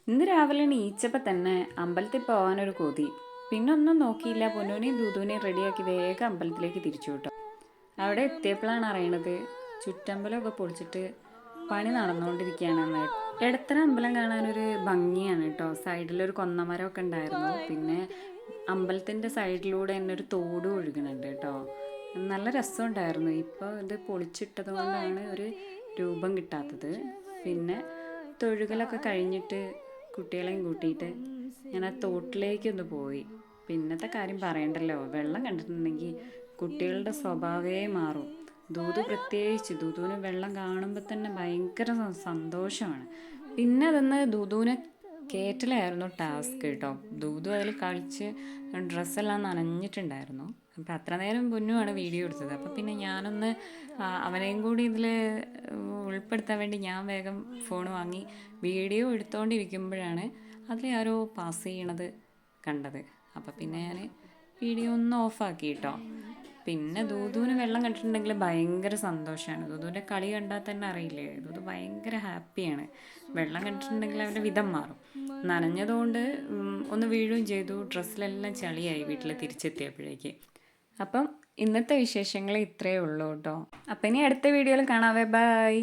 ഇന്ന് രാവിലെ എണീച്ചപ്പോൾ തന്നെ അമ്പലത്തിൽ പോകാനൊരു കൊതി. പിന്നെ ഒന്നും നോക്കിയില്ല, പൊന്നൂനെയും ദൂതുവിനെയും റെഡിയാക്കി വേഗം അമ്പലത്തിലേക്ക് തിരിച്ചു കേട്ടോ. അവിടെ എത്തിയപ്പോഴാണ് അറിയണത് ചുറ്റമ്പലമൊക്കെ പൊളിച്ചിട്ട് പണി നടന്നുകൊണ്ടിരിക്കുകയാണെന്ന്. എടത്തര അമ്പലം കാണാനൊരു ഭംഗിയാണ് കേട്ടോ. സൈഡിലൊരു കൊന്നമരമൊക്കെ ഉണ്ടായിരുന്നു. പിന്നെ അമ്പലത്തിൻ്റെ സൈഡിലൂടെ തന്നെ ഒരു തോട് ഒഴുകുന്നുണ്ട് കേട്ടോ. നല്ല രസമുണ്ടായിരുന്നു. ഇപ്പോൾ ഇത് പൊളിച്ചിട്ടത് കൊണ്ടാണ് ഒരു രൂപം കിട്ടാത്തത്. പിന്നെ തൊഴുകലൊക്കെ കഴിഞ്ഞിട്ട് കുട്ടികളെയും കൂട്ടിയിട്ട് ഞാൻ ആ തോട്ടിലേക്കൊന്ന് പോയി. പിന്നത്തെ കാര്യം പറയണ്ടല്ലോ, വെള്ളം കണ്ടിട്ടുണ്ടെങ്കിൽ കുട്ടികളുടെ സ്വഭാവമേ മാറും. ദൂതു പ്രത്യേകിച്ച്, ദൂതുവിന് വെള്ളം കാണുമ്പോൾ തന്നെ ഭയങ്കര സന്തോഷമാണ്. പിന്നെ അതൊന്ന് ദൂതുവിനെ കയറ്റലായിരുന്നു ടാസ്ക് കേട്ടോ. ദൂതു അതിൽ കളിച്ച് ഡ്രസ്സെല്ലാം നനഞ്ഞിട്ടുണ്ടായിരുന്നു. അപ്പം അത്ര നേരം പൊന്നുമാണ് വീഡിയോ എടുത്തത്. അപ്പം പിന്നെ ഞാനൊന്ന് അവനെയും കൂടി ഇതിൽ ഉൾപ്പെടുത്താൻ വേണ്ടി ഞാൻ വേഗം ഫോൺ വാങ്ങി വീഡിയോ എടുത്തുകൊണ്ടിരിക്കുമ്പോഴാണ് അതിൽ ആരോ പാസ് ചെയ്യണത് കണ്ടത്. അപ്പം പിന്നെ ഞാൻ വീഡിയോ ഒന്ന് ഓഫാക്കി കേട്ടോ. പിന്നെ ദൂതുവിന് വെള്ളം കണ്ടിട്ടുണ്ടെങ്കിൽ ഭയങ്കര സന്തോഷമാണ്. ദൂതുവിൻ്റെ കളി കണ്ടാൽ തന്നെ അറിയില്ലേ, ദൂതു ഭയങ്കര ഹാപ്പിയാണ്. വെള്ളം കണ്ടിട്ടുണ്ടെങ്കിൽ അവൻ്റെ വിധം മാറും. നനഞ്ഞതുകൊണ്ട് ഒന്ന് വീഴുകയും ചെയ്തു. ഡ്രസ്സിലെല്ലാം ചളിയായി വീട്ടിൽ തിരിച്ചെത്തിയപ്പോഴേക്ക്. അപ്പം ഇന്നത്തെ വിശേഷങ്ങൾ ഇത്രയേ ഉള്ളൂ കേട്ടോ. അപ്പം ഇനി അടുത്ത വീഡിയോയിൽ കാണാവേ. ബൈ.